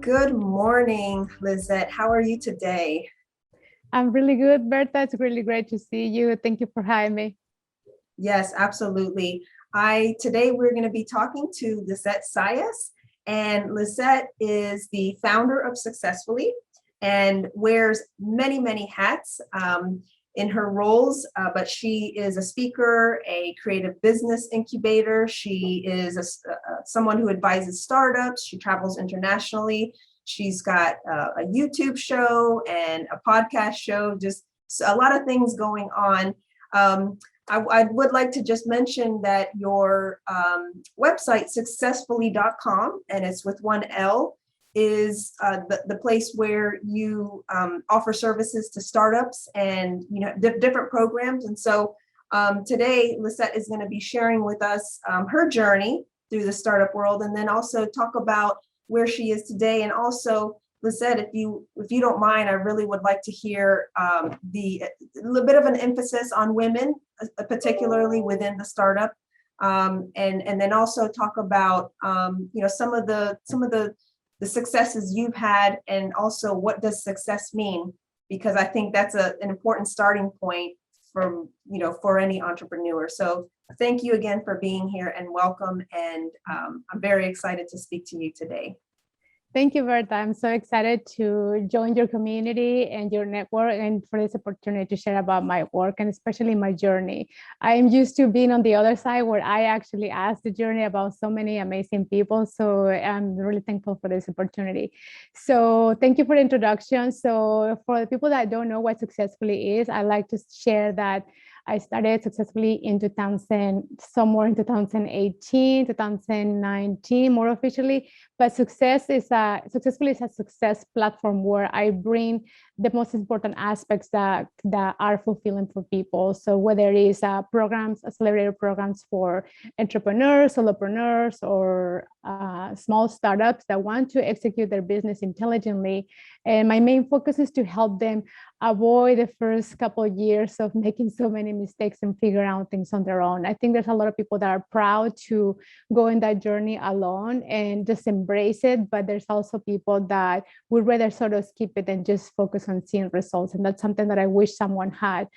Good morning, Lizet. How are you today? I'm really good, Bertha. It's really great to see you. Thank you for having me. Yes, absolutely. Today we're going to be talking to Lizet Zayas, and Lizet is the founder of Successfully and wears many hats in her roles. But she is a speaker, a creative business incubator. She is someone who advises startups. She travels internationally. She's got a YouTube show and a podcast show. Just a lot of things going on. Um, I would like to just mention that your website, successfully.com, and it's with one L, is the place where you offer services to startups and different programs. And so today, Lizet is going to be sharing with us her journey through the startup world, and then also talk about where she is today, and also Lizet, if you don't mind, I really would like to hear a little bit of an emphasis on women, particularly within the startup, and then also talk about some of the successes you've had, and also what does success mean, because I think that's an important starting point for any entrepreneur. So thank you again for being here and welcome, and I'm very excited to speak to you today. Thank you, Bertha. I'm so excited to join your community and your network and for this opportunity to share about my work and especially my journey. I'm used to being on the other side where I actually ask the journey about so many amazing people. So I'm really thankful for this opportunity. So thank you for the introduction. So for the people that don't know what Successfully is, I'd like to share that I started Successfully in 2000, somewhere in 2018, 2019, more officially. But Successfully is a success platform where I bring the most important aspects that are fulfilling for people. So whether it is programs, accelerator programs for entrepreneurs, solopreneurs, or small startups that want to execute their business intelligently. And my main focus is to help them avoid the first couple of years of making so many mistakes and figure out things on their own. I think there's a lot of people that are proud to go in that journey alone and just embrace it, but there's also people that would rather sort of skip it and just focus on seeing results. And that's something that I wish someone had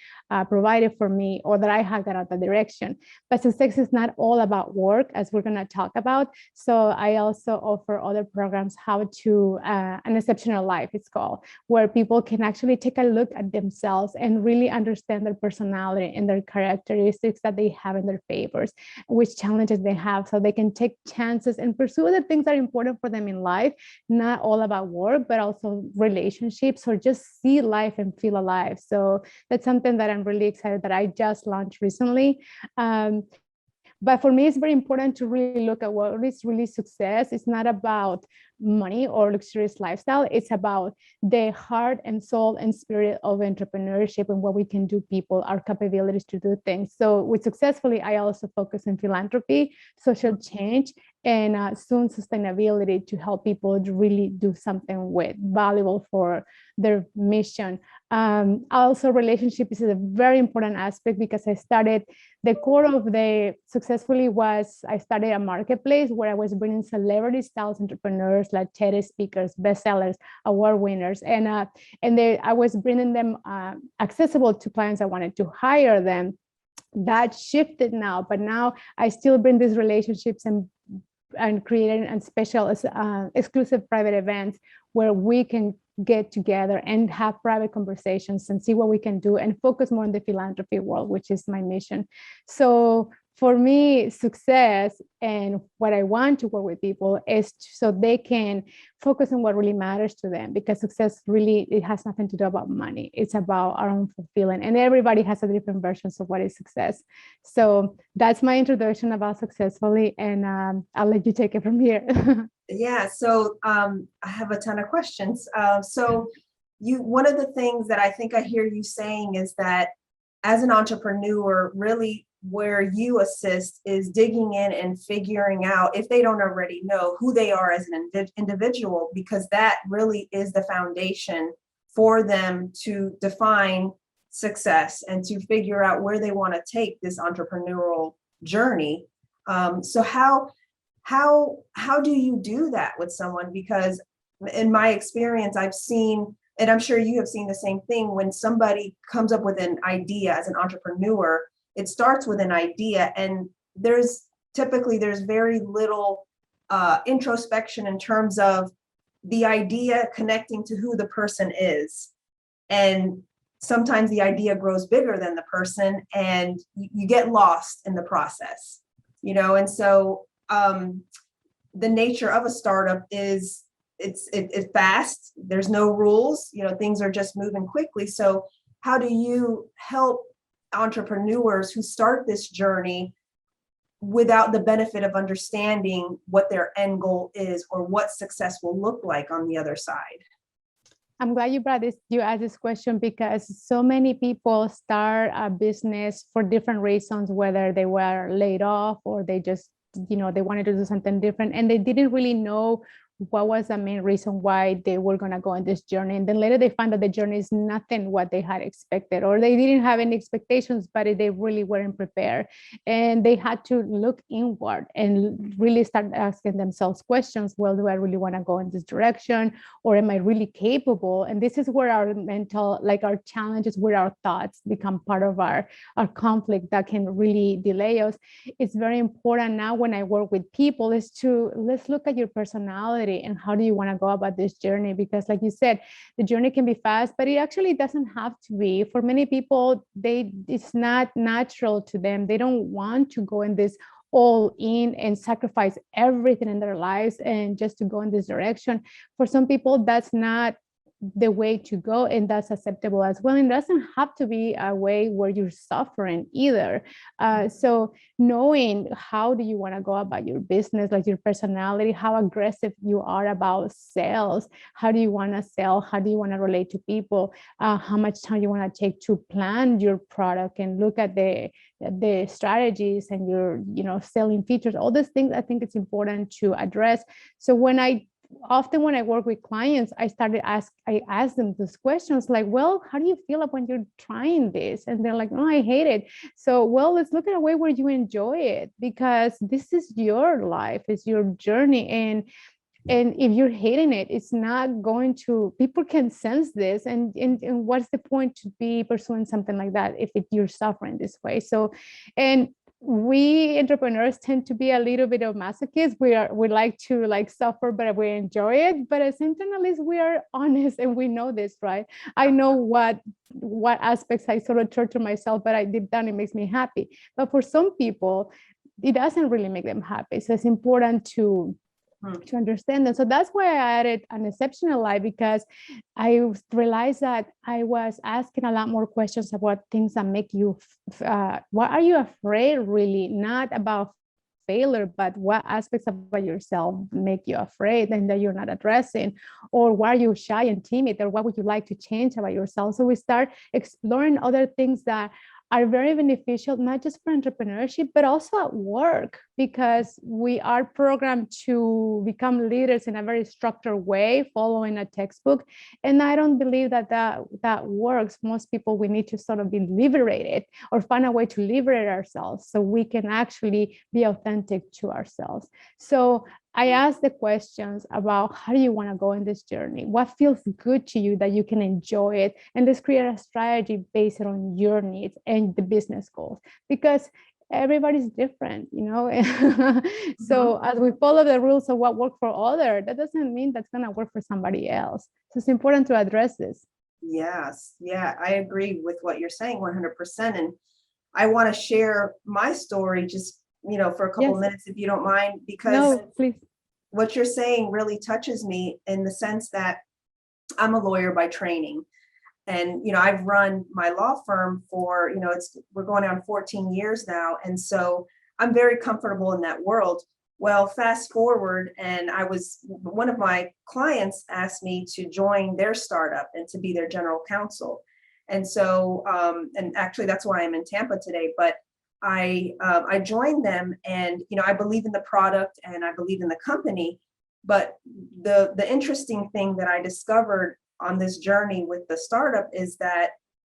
provided for me, or that I had got out the direction. But success is not all about work, as we're going to talk about. So I also offer other programs, how to an exceptional life, it's called, where people can actually take a look at themselves and really understand their personality and their characteristics that they have in their favors, which challenges they have, so they can take chances and pursue the things that are important for them in life, not all about work, but also relationships, or just see life and feel alive. So that's something that I'm really excited that I just launched recently. But for me, it's very important to really look at what is really success. It's not about money or luxurious lifestyle. It's about the heart and soul and spirit of entrepreneurship and what we can do, people, our capabilities to do things. So with Successfully, I also focus on philanthropy, social change, and soon sustainability, to help people to really do something with valuable for their mission. Also, relationship is a very important aspect, because I started, the core of the Successfully was, I started a marketplace where I was bringing celebrity styles entrepreneurs, like TED speakers, bestsellers, award winners, and I was bringing them accessible to clients that wanted to hire them. That shifted now, but now I still bring these relationships and creating and special exclusive private events where we can get together and have private conversations and see what we can do and focus more on the philanthropy world, which is my mission. So for me, success and what I want to work with people is so they can focus on what really matters to them, because success really, it has nothing to do about money. It's about our own fulfillment, and everybody has a different versions of what is success. So that's my introduction about Successfully, and I'll let you take it from here. Yeah, so I have a ton of questions. One of the things that I think I hear you saying is that as an entrepreneur, really where you assist is digging in and figuring out, if they don't already know, who they are as an individual, because that really is the foundation for them to define success and to figure out where they want to take this entrepreneurial journey. So how do you do that with someone? Because in my experience, I've seen, and I'm sure you have seen the same thing, when somebody comes up with an idea as an entrepreneur, it starts with an idea, and there's very little introspection in terms of the idea connecting to who the person is. And sometimes the idea grows bigger than the person, and you get lost in the process, and so the nature of a startup is it's fast. There's no rules, things are just moving quickly. So how do you help entrepreneurs who start this journey without the benefit of understanding what their end goal is or what success will look like on the other side? I'm glad you asked this question, because so many people start a business for different reasons, whether they were laid off or they just, they wanted to do something different, and they didn't really know what was the main reason why they were going to go on this journey. And then later they find that the journey is nothing what they had expected, or they didn't have any expectations, but they really weren't prepared. And they had to look inward and really start asking themselves questions. Well, do I really want to go in this direction? Or am I really capable? And this is where our mental, like our challenges with our thoughts, become part of our conflict that can really delay us. It's very important now when I work with people is let's look at your personality and how do you want to go about this journey? Because like you said, the journey can be fast, but it actually doesn't have to be. For many people, it's not natural to them. They don't want to go in this all in and sacrifice everything in their lives and just to go in this direction. For some people, that's not the way to go, and that's acceptable as well. And it doesn't have to be a way where you're suffering either. So knowing how do you want to go about your business, like your personality, how aggressive you are about sales, how do you want to sell, how do you want to relate to people, how much time you want to take to plan your product and look at the strategies and your selling features, all these things I think it's important to address. So often when I work with clients, I ask them these questions like, well, how do you feel when you're trying this? And they're like, no, I hate it. So, well, let's look at a way where you enjoy it, because this is your life, it's your journey. And if you're hating it, it's not going to, people can sense this. And what's the point to be pursuing something like that if you're suffering this way? So, and we entrepreneurs tend to be a little bit of masochists. We like to suffer, but we enjoy it. But as internalists, we are honest and we know this, right? I know what aspects I sort of torture myself, but I deep down it makes me happy. But for some people, it doesn't really make them happy. So it's important to understand that. So that's why I added an exceptional life, because I realized that I was asking a lot more questions about things that make you, what are you afraid really? Not about failure, but what aspects about yourself make you afraid and that you're not addressing, or why are you shy and timid, or what would you like to change about yourself? So we start exploring other things that are very beneficial, not just for entrepreneurship, but also at work, because we are programmed to become leaders in a very structured way, following a textbook. And I don't believe that works. Most people, we need to sort of be liberated or find a way to liberate ourselves so we can actually be authentic to ourselves. So I asked the questions about how do you want to go in this journey? What feels good to you that you can enjoy it? And let's create a strategy based on your needs and the business goals, because everybody's different, So as we follow the rules of what worked for others, that doesn't mean that's going to work for somebody else. So it's important to address this. Yes. Yeah, I agree with what you're saying 100%. And I want to share my story just for a couple minutes, if you don't mind, because please. What you're saying really touches me in the sense that I'm a lawyer by training. And, I've run my law firm for, we're going on 14 years now. And so I'm very comfortable in that world. Well, fast forward, and one of my clients asked me to join their startup and to be their general counsel. And so, and actually that's why I'm in Tampa today, but I joined them, and I believe in the product and I believe in the company. But the interesting thing that I discovered on this journey with the startup is that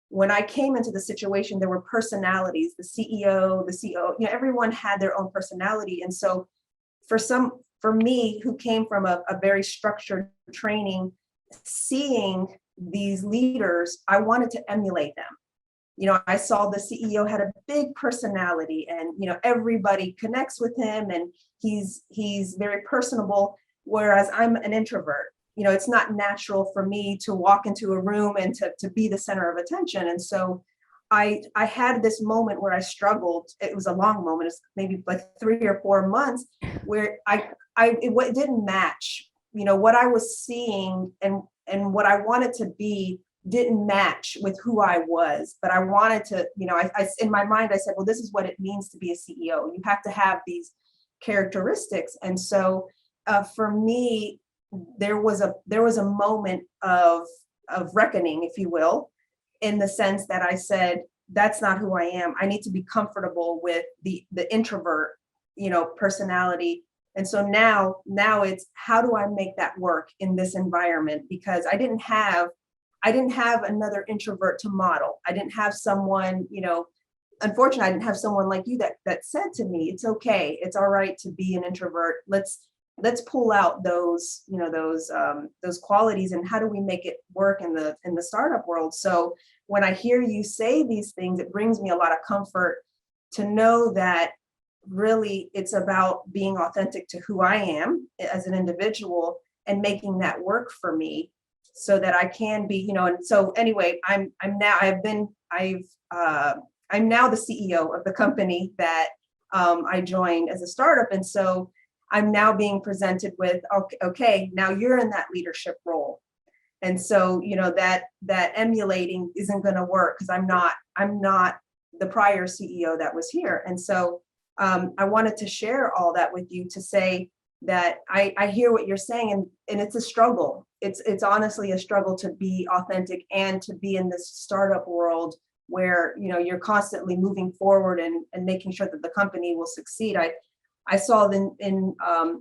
when I came into the situation, there were personalities, the CEO, the COO, everyone had their own personality. And so for for me, who came from a very structured training, seeing these leaders, I wanted to emulate them. You know, I saw the CEO had a big personality, and you know, everybody connects with him, and he's very personable, whereas I'm an introvert. You know, it's not natural for me to walk into a room and to be the center of attention. And so I had this moment where I struggled. It was a long moment, it's maybe like 3 or 4 months, where it didn't match, you know, what I was seeing and what I wanted to be didn't match with who I was. But I wanted to, you know, I in my mind, I said, well, this is what it means to be a CEO. You have to have these characteristics. And so for me, there was a moment of reckoning, if you will, in the sense that I said, that's not who I am. I need to be comfortable with the introvert, you know, personality. And so now it's, how do I make that work in this environment? Because I didn't have another introvert to model. I didn't have someone, you know, unfortunately, I didn't have someone like you that said to me, it's okay, it's all right to be an introvert. Let's pull out those, you know, those qualities, and how do we make it work in the startup world? So when I hear you say these things, it brings me a lot of comfort to know that really it's about being authentic to who I am as an individual and making that work for me, so that I can be, you know. And so anyway, I'm now the CEO of the company that I joined as a startup. And so I'm now being presented with, okay, now you're in that leadership role. And so, you know, that emulating isn't going to work, because I'm not the prior CEO that was here. And so I wanted to share all that with you, to say that I hear what you're saying, and it's a struggle. It's honestly a struggle to be authentic and to be in this startup world where, you know, you're constantly moving forward and making sure that the company will succeed. I saw in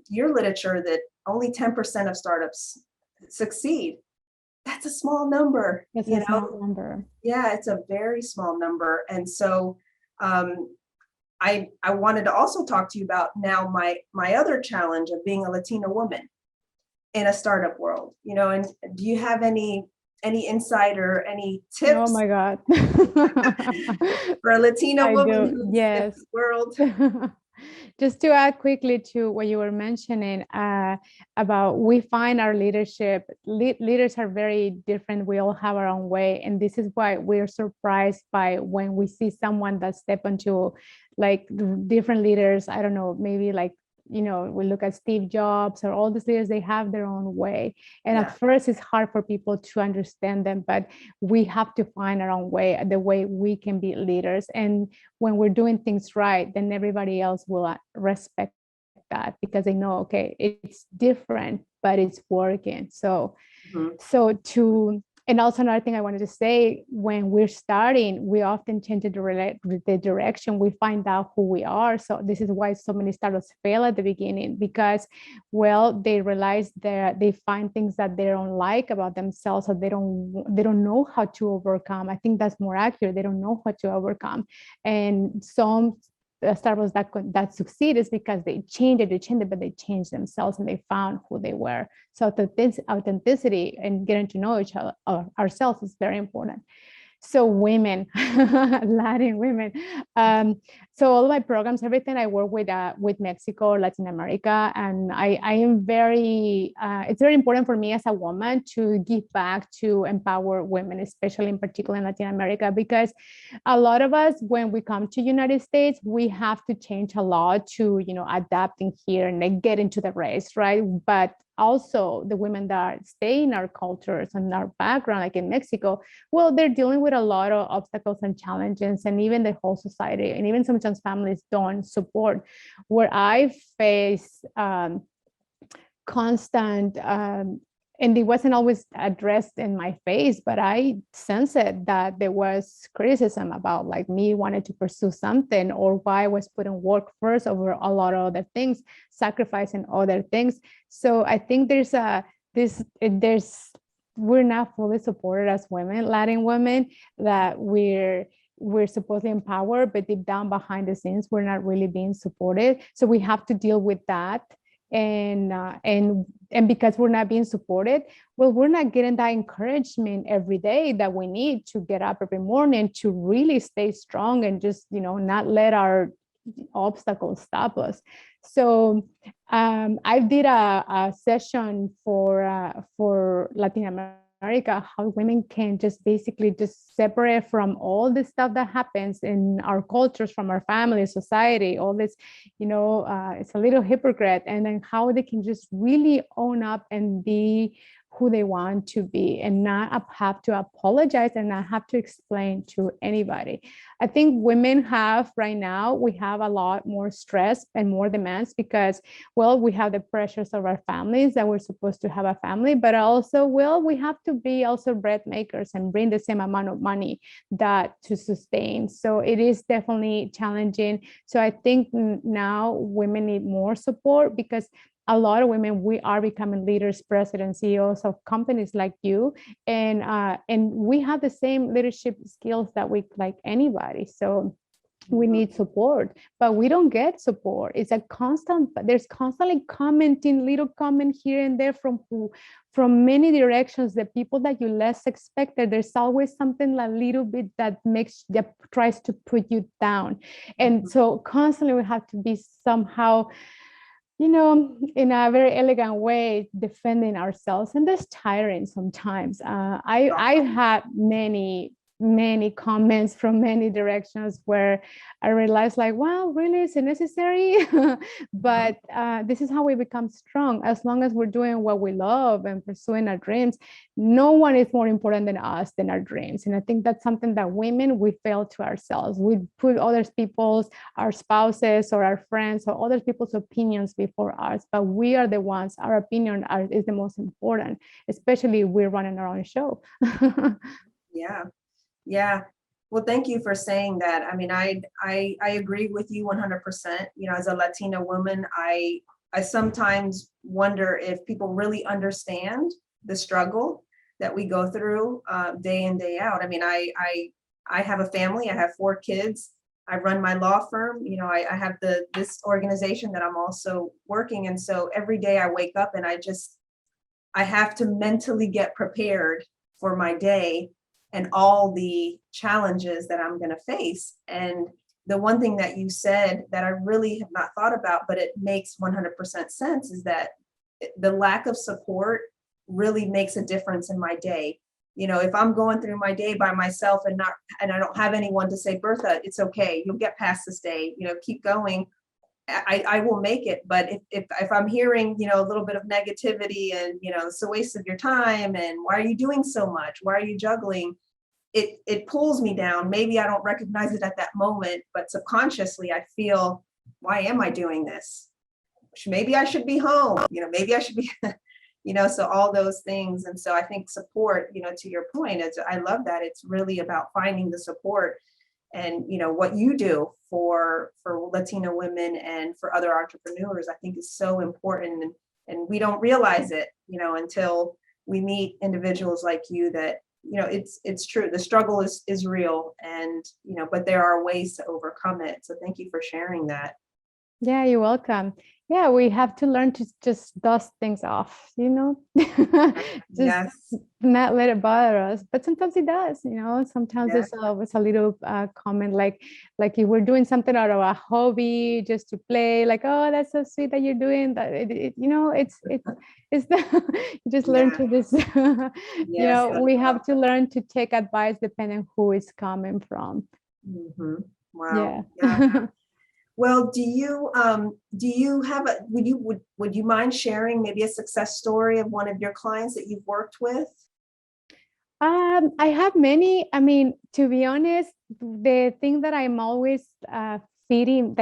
your literature that only 10% of startups succeed. That's a small number. It's a small number. Yeah, it's a very small number. And so I wanted to also talk to you about now my other challenge of being a Latina woman in a startup world. You know, and do you have any insight or any tips? Oh my God. For a Latina woman do. who's Yes. in the world? Just to add quickly to what you were mentioning about, we find our leadership, leaders are very different. We all have our own way. And this is why we're surprised by when we see someone that step into like different leaders. I don't know, maybe like, you know, we look at Steve Jobs or all these leaders, they have their own way. And Yeah. at first it's hard for people to understand them, but we have to find our own way, the way we can be leaders. And when we're doing things right, then everybody else will respect that, because they know, okay, it's different, but it's working. So, and also another thing I wanted to say, when we're starting, we often change the direction. We find out who we are. So this is why so many startups fail at the beginning, because, well, they realize that they find things that they don't like about themselves, or they don't know how to overcome. I think that's more accurate. They don't know how to overcome. And some startups that succeed is because they changed it, but they changed themselves and they found who they were. So authenticity and getting to know each other, ourselves, is very important. So women, Latin women. So all of my programs, everything I work with Mexico, Latin America, and I am very, it's very important for me as a woman to give back, to empower women, especially in particular in Latin America, because a lot of us, when we come to United States, we have to change a lot to, you know, adapting here and then get into the race, right? But also the women that stay in our cultures and our background, like in Mexico, well, they're dealing with a lot of obstacles and challenges, and even the whole society, and even sometimes families don't support. Where I face constant, and it wasn't always addressed in my face, but I sensed it, that there was criticism about like me wanting to pursue something, or why I was putting work first over a lot of other things, sacrificing other things. So I think we're not fully supported as women, Latin women, that we're supposedly empowered, but deep down behind the scenes, we're not really being supported. So we have to deal with that. and because we're not being supported, well, we're not getting that encouragement every day that we need to get up every morning to really stay strong and just, not let our obstacles stop us. So I did a session for Latin America, how women can just basically just separate from all this stuff that happens in our cultures, from our family, society, all this, it's a little hypocrite, and then how they can just really own up and be who they want to be and not have to apologize and not have to explain to anybody. I think women have right now, we have a lot more stress and more demands because, well, we have the pressures of our families that we're supposed to have a family, but also, well, we have to be also bread makers and bring the same amount of money that to sustain. So it is definitely challenging. So I think now women need more support because a lot of women, we are becoming leaders, presidents, CEOs of companies like you, and we have the same leadership skills that we like anybody. So we need support, but we don't get support. It's a constant, there's constantly commenting, little comment here and there from many directions. The people that you less expected, there's always something a little bit that tries to put you down. And so constantly we have to be somehow, in a very elegant way, defending ourselves. And that's tiring sometimes. I've had many comments from many directions where I realized like, wow, really, is it necessary? But this is how we become strong. As long as we're doing what we love and pursuing our dreams, no one is more important than us, than our dreams. And I think that's something that women, we fail to ourselves. We put other people's, our spouses or our friends or other people's opinions before ours, but we are the ones, our opinion is the most important, especially if we're running our own show. Yeah. Yeah. Well, thank you for saying that. I mean, I agree with you 100%. As a Latina woman, I sometimes wonder if people really understand the struggle that we go through day in, day out. I mean, I have a family. I have 4 kids. I run my law firm. I have this organization that I'm also working. And so every day I wake up and I have to mentally get prepared for my day and all the challenges that I'm going to face. And the one thing that you said that I really have not thought about, but it makes 100% sense, is that the lack of support really makes a difference in my day. If I'm going through my day by myself and I don't have anyone to say, Bertha, it's okay, you'll get past this day, keep going, I will make it. But if I'm hearing, a little bit of negativity and, it's a waste of your time, and why are you doing so much? Why are you juggling? It pulls me down. Maybe I don't recognize it at that moment, but subconsciously I feel, why am I doing this? Maybe I should be home, maybe I should be, so all those things. And so I think support, to your point, I love that. It's really about finding the support. And what you do for Latina women and for other entrepreneurs, I think is so important. And we don't realize it, until we meet individuals like you that, it's true. The struggle is real, and, but there are ways to overcome it. So thank you for sharing that. Yeah, you're welcome. Yeah, we have to learn to just dust things off, just Yes. not let it bother us. But sometimes it does, sometimes Yeah. there's always a little comment like if we're doing something out of a hobby just to play, like, oh, that's so sweet that you're doing that. It's you just learn to this, Yes. we have to learn to take advice depending who it's coming from. Mhm. Wow. Yeah. Well, do you have would you mind sharing maybe a success story of one of your clients that you've worked with? I have many. I mean, to be honest, the thing that I'm always feeding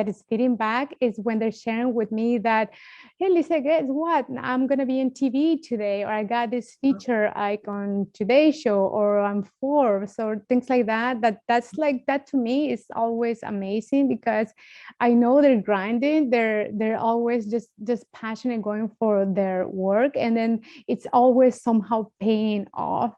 back is when they're sharing with me that, hey, Lisa, guess what? I'm gonna be in TV today, or I got this feature like on Today Show, or on Forbes, or things like that. That's like that to me is always amazing because I know they're grinding. They're always just passionate, going for their work, and then it's always somehow paying off.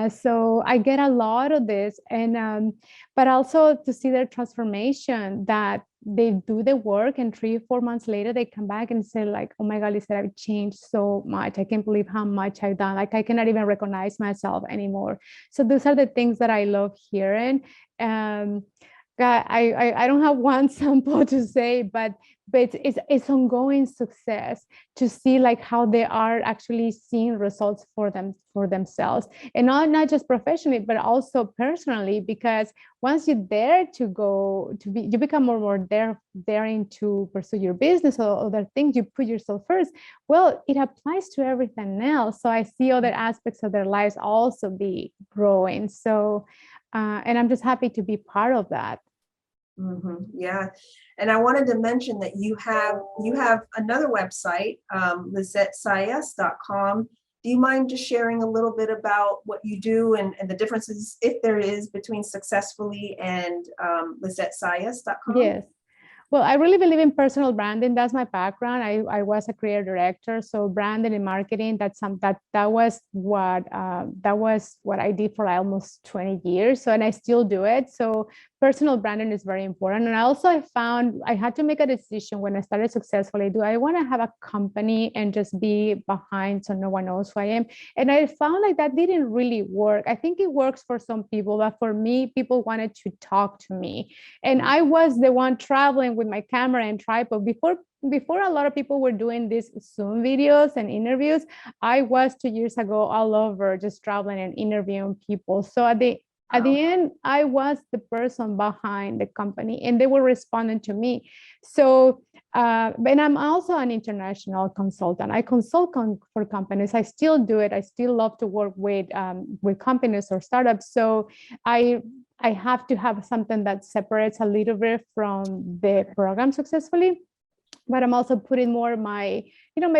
So I get a lot of this, and but also to see their transformation, that they do the work and 3 or 4 months later, they come back and say like, oh my God, Lizet, I've changed so much. I can't believe how much I've done. Like I cannot even recognize myself anymore. So those are the things that I love hearing. I don't have one sample to say, but it's ongoing success to see like how they are actually seeing results for themselves, and not just professionally, but also personally, because once you dare to go to be, you become more daring to pursue your business or other things, you put yourself first. Well, it applies to everything else. So I see other aspects of their lives also be growing. So and I'm just happy to be part of that. Yeah, and I wanted to mention that you have another website, LizetZayas.com. Do you mind just sharing a little bit about what you do and the differences, if there is, between Successfully and LizetZayas.com? Yes. Well, I really believe in personal branding. That's my background. I was a creative director, so branding and marketing. That was what I did for almost 20 years. So, and I still do it. So personal branding is very important. And I found I had to make a decision when I started Successfully. Do I want to have a company and just be behind so no one knows who I am? And I found like that didn't really work. I think it works for some people, but for me, people wanted to talk to me. And I was the one traveling with my camera and tripod. Before a lot of people were doing these Zoom videos and interviews, I was 2 years ago all over just traveling and interviewing people. So at the end, I was the person behind the company and they were responding to me. So, and I'm also an international consultant. I consult for companies. I still do it. I still love to work with companies or startups. So I have to have something that separates a little bit from the program Successfully. But I'm also putting more my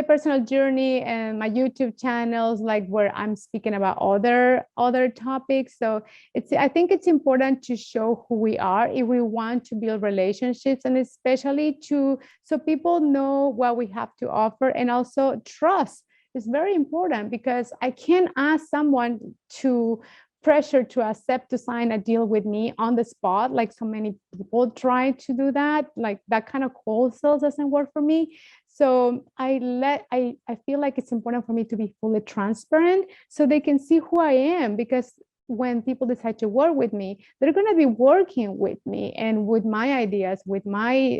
personal journey and my YouTube channels, like where I'm speaking about other topics. So I think it's important to show who we are if we want to build relationships, and especially so people know what we have to offer, and also trust is very important, because I can't ask someone to pressure to accept to sign a deal with me on the spot, like so many people try to do that. Like that kind of cold sales doesn't work for me. So I feel like it's important for me to be fully transparent so they can see who I am, because when people decide to work with me, they're going to be working with me and with my ideas, with my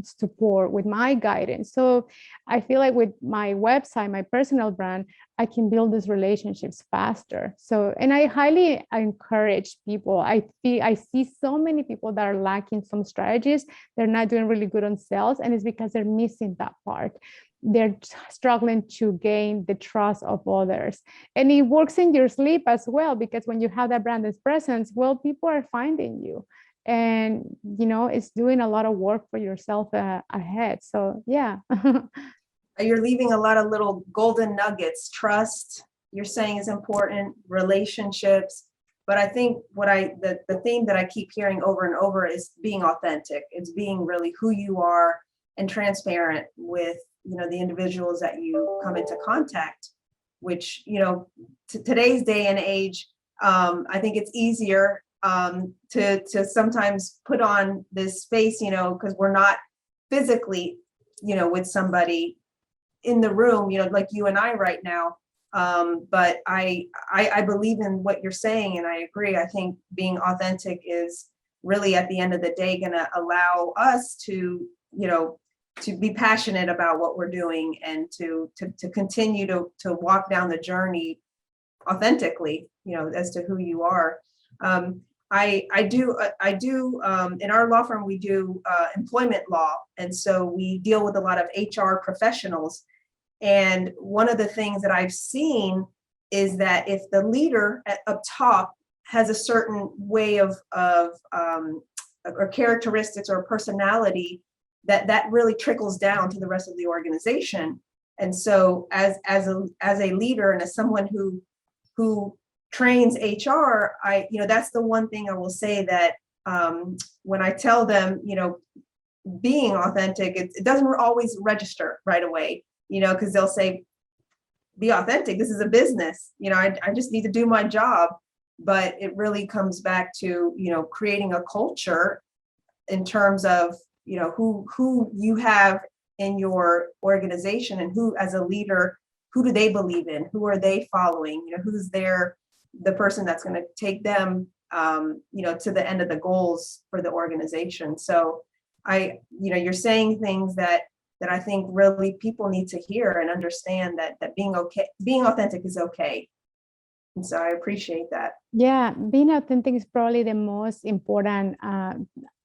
support, with my guidance. So I feel like with my website, my personal brand, I can build these relationships faster. So, and I highly encourage people. I see so many people that are lacking some strategies. They're not doing really good on sales, and it's because they're missing that part. They're struggling to gain the trust of others. And it works in your sleep as well, because when you have that branded presence, well, people are finding you. And, it's doing a lot of work for yourself ahead. So, yeah. You're leaving a lot of little golden nuggets. Trust, you're saying, is important, relationships. But I think the theme that I keep hearing over and over is being authentic. It's being really who you are and transparent with the individuals that you come into contact, which today's day and age, I think it's easier to sometimes put on this face, because we're not physically with somebody in the room, like you and I right now. But I believe in what you're saying, and I agree. I think being authentic is really, at the end of the day, going to allow us to be passionate about what we're doing, and to continue to walk down the journey authentically, as to who you are. I do in our law firm, we do employment law, and so we deal with a lot of HR professionals. And one of the things that I've seen is that if the leader up top has a certain way of or characteristics or personality, that really trickles down to the rest of the organization. And so as a leader and as someone who trains HR, that's the one thing I will say, that when I tell them, being authentic, it doesn't always register right away, because they'll say, be authentic. This is a business. I just need to do my job. but it really comes back to, creating a culture in terms of, who you have in your organization, and who, as a leader, who do they believe in? Who are they following? Who's the person that's going to take them, to the end of the goals for the organization. So you're saying things that I think really people need to hear and understand, that being authentic is okay. And so I appreciate that. Yeah, being authentic is probably the most important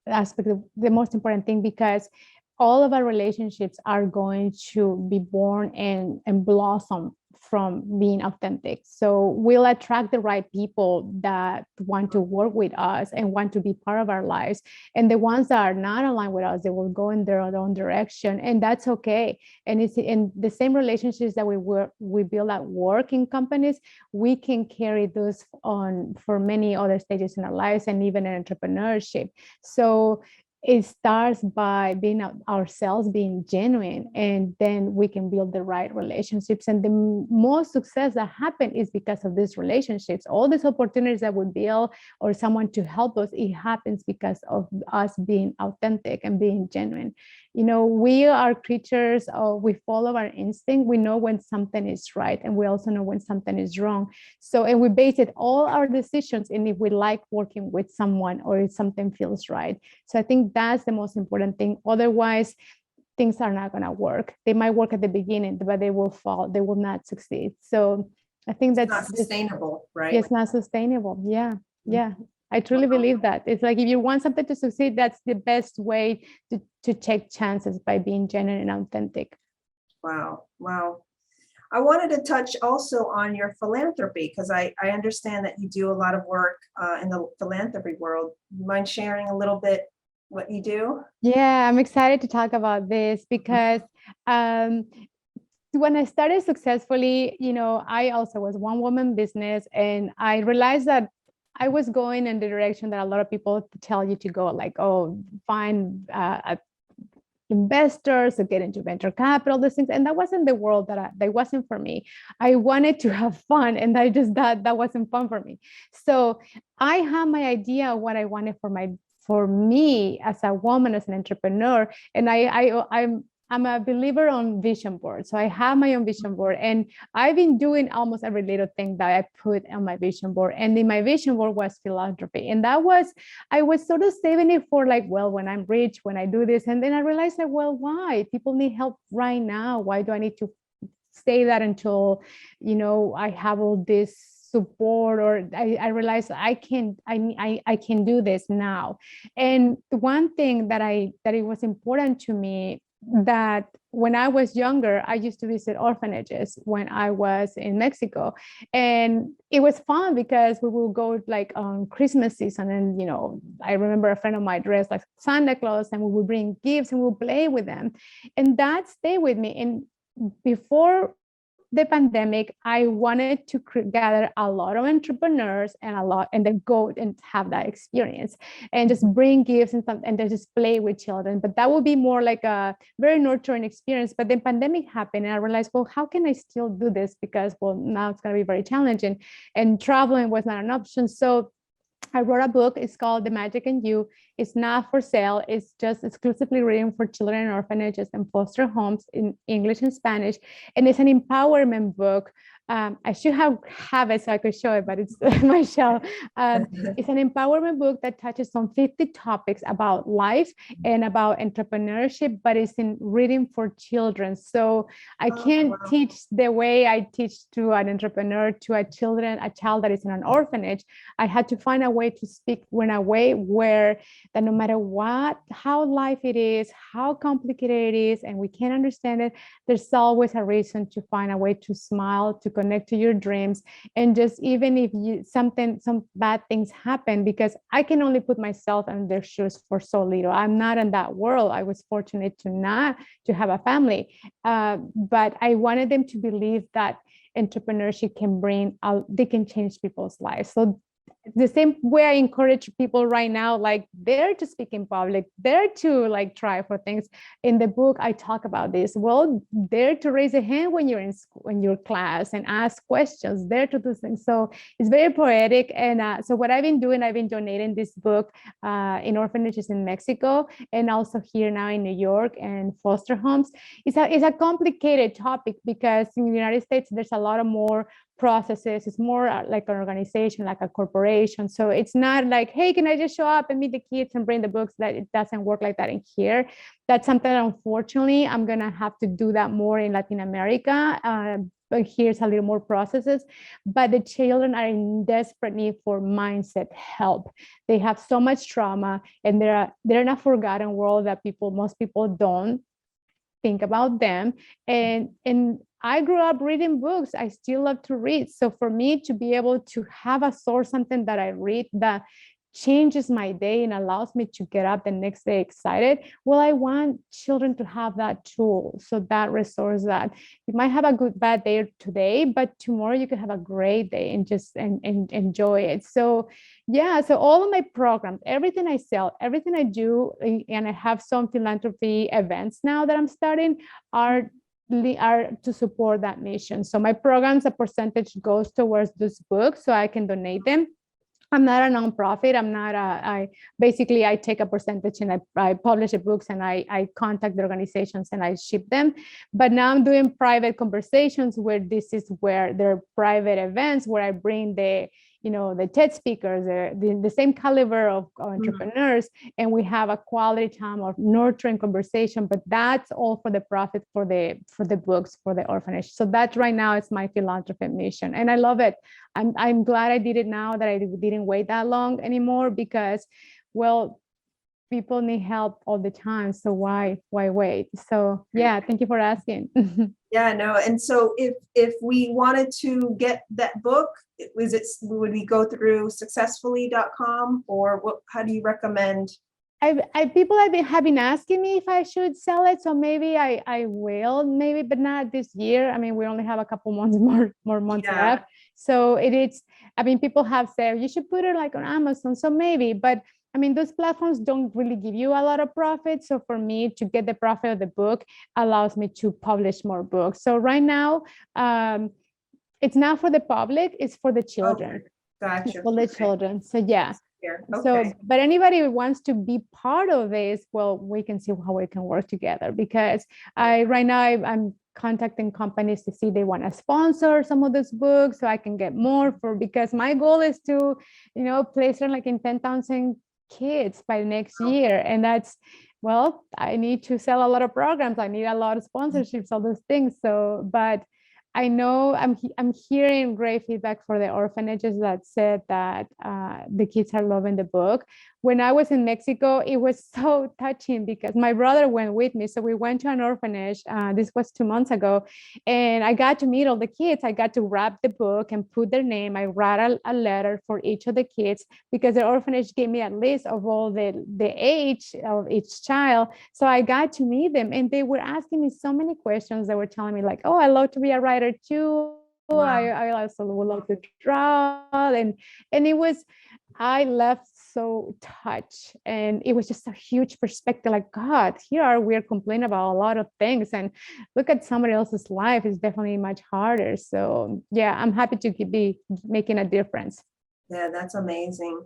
aspect, the most important thing, because all of our relationships are going to be born and blossom from being authentic. So we'll attract the right people that want to work with us and want to be part of our lives. And the ones that are not aligned with us, they will go in their own direction, and that's okay. And it's in the same relationships that we build at work in companies, we can carry those on for many other stages in our lives, and even in entrepreneurship. So it starts by being ourselves, being genuine, and then we can build the right relationships. And the most success that happen is because of these relationships. All these opportunities that we build, or someone to help us, it happens because of us being authentic and being genuine. We are creatures we follow our instinct. We know when something is right, and we also know when something is wrong. So, and we base it all our decisions in if we like working with someone, or if something feels right. So I think that's the most important thing. Otherwise, things are not going to work. They might work at the beginning, but they will fall. They will not succeed. So I think that's not sustainable, right? It's not sustainable. Yeah. Yeah. I truly believe that. It's like, if you want something to succeed, that's the best way to take chances, by being genuine and authentic. Wow. I wanted to touch also on your philanthropy, because I understand that you do a lot of work in the philanthropy world. You mind sharing a little bit what you do? Yeah, I'm excited to talk about this, because when I started successfully, I also was one woman business, and I realized that I was going in the direction that a lot of people tell you to go, like, oh, find investors or get into venture capital, these things. And that wasn't the world that wasn't for me. I wanted to have fun, and I just thought that wasn't fun for me. So I had my idea of what I wanted for me as a woman, as an entrepreneur. And I'm a believer on vision board. So I have my own vision board, and I've been doing almost every little thing that I put on my vision board. And in my vision board was philanthropy. And I was sort of saving it for, like, well, when I'm rich, when I do this. And then I realized that, well, why? People need help right now. Why do I need to stay that until, I have all this support? Or I realized I can do this now. And the one thing that it was important to me, that when I was younger, I used to visit orphanages when I was in Mexico. And it was fun, because we will go, like, on Christmas season. And, I remember a friend of mine dressed like Santa Claus, and we would bring gifts and we'll play with them. And that stayed with me. And before the pandemic, I wanted to gather a lot of entrepreneurs and then go and have that experience, and just bring gifts and then just play with children. But that would be more like a very nurturing experience. But then pandemic happened, and I realized, well, how can I still do this? Because, well, now it's going to be very challenging, and traveling was not an option. So I wrote a book. It's called The Magic in You. It's not for sale. It's just exclusively written for children in orphanages and foster homes in English and Spanish. And it's an empowerment book. I should have it so I could show it, but it's my shelf. It's an empowerment book that touches on 50 topics about life and about entrepreneurship, but it's in reading for children. So I can't teach the way I teach to an entrepreneur, to a child that is in an orphanage. I had to find a way to speak in a way where that no matter how life it is, how complicated it is, and we can't understand it, there's always a reason to find a way to smile, to connect to your dreams. And just even if some bad things happen, because I can only put myself in their shoes for so little. I'm not in that world. I was fortunate to have a family, but I wanted them to believe that entrepreneurship can they can change people's lives. So the same way I encourage people right now, like dare to speak in public, dare to like try for things. In the book, I talk about this. Well, dare to raise a hand when you're in school, in your class, and ask questions, dare to do things. So it's very poetic. And so what I've been doing, I've been donating this book in orphanages in Mexico, and also here now in New York and foster homes. It's a complicated topic because in the United States, there's a lot of more processes. It's more like an organization, like a corporation. So it's not like, hey, can I just show up and meet the kids and bring the books? That it doesn't work like that in here. That's something, unfortunately, I'm gonna have to do that more in Latin America. But here's a little more processes. But the children are in desperate need for mindset help. They have so much trauma, and they're in a forgotten world that most people don't think about them. And I grew up reading books. I still love to read. So for me to be able to have a source, something that I read that changes my day and allows me to get up the next day excited, well, I want children to have that tool. So that resource, that you might have a bad day today, but tomorrow you can have a great day and just and enjoy it. So yeah, so all of my programs, everything I sell, everything I do, and I have some philanthropy events now that I'm starting, are to support that mission. So my programs, a percentage goes towards this book so I can donate them. I'm not a nonprofit. I'm not I basically I take a percentage and I publish the books and I contact the organizations and I ship them. But now I'm doing private conversations where this is where they're private events where I bring the TED speakers, the same caliber of entrepreneurs, and we have a quality time of nurturing conversation. But that's all for the profit for the books for the orphanage. So that right now is my philanthropy mission, and I love it. I'm glad I did it now, that I didn't wait that long anymore, because, well, people need help all the time. So why wait? So yeah, thank you for asking. Yeah, no. And so if we wanted to get that book, would we go through successfully.com, or how do you recommend? People have been asking me if I should sell it, so maybe I will, maybe, but not this year. I mean, we only have a couple months more months left. So people have said you should put it like on Amazon, so maybe, but I mean, those platforms don't really give you a lot of profit. So for me to get the profit of the book allows me to publish more books. So right now, it's not for the public, it's for the children. Gotcha. It's for the children. So yeah. Okay. So, but anybody who wants to be part of this, well, we can see how we can work together, because right now I'm contacting companies to see they want to sponsor some of those books so I can get more because my goal is to, place them like in 10,000 kids by next year. And that's, well, I need to sell a lot of programs. I need a lot of sponsorships, all those things. So, but I know I'm hearing great feedback for the orphanages that said that the kids are loving the book. When I was in Mexico, it was so touching because my brother went with me. So we went to an orphanage. This was 2 months ago. And I got to meet all the kids. I got to wrap the book and put their name. I wrote a letter for each of the kids because the orphanage gave me a list of all the age of each child. So I got to meet them, and they were asking me so many questions. They were telling me like, oh, I love to be a writer too. Wow. I also would love to draw. And it was, I left so touched, and it was just a huge perspective, like, God, we're complaining about a lot of things, and look at somebody else's life is definitely much harder. So yeah, I'm happy to be making a difference. Yeah, that's amazing.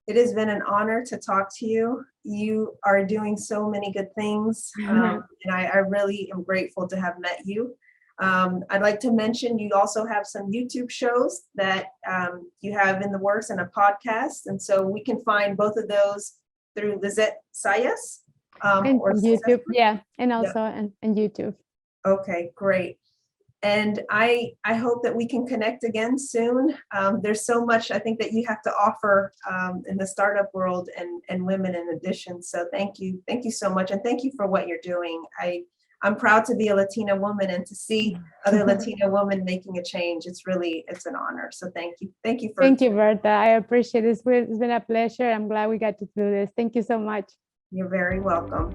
It has been an honor to talk to you. You are doing so many good things, and I really am grateful to have met you. I'd like to mention you also have some YouTube shows that you have in the works, and a podcast. And so we can find both of those through Lizet Zayas. And YouTube, yeah, and also and YouTube. Okay, great. And I hope that we can connect again soon. There's so much I think that you have to offer in the startup world and women in addition. So thank you so much, and thank you for what you're doing. I'm proud to be a Latina woman and to see other Latina women making a change. It's an honor. So thank you. Thank you, Bertha. I appreciate it. It's been a pleasure. I'm glad we got to do this. Thank you so much. You're very welcome.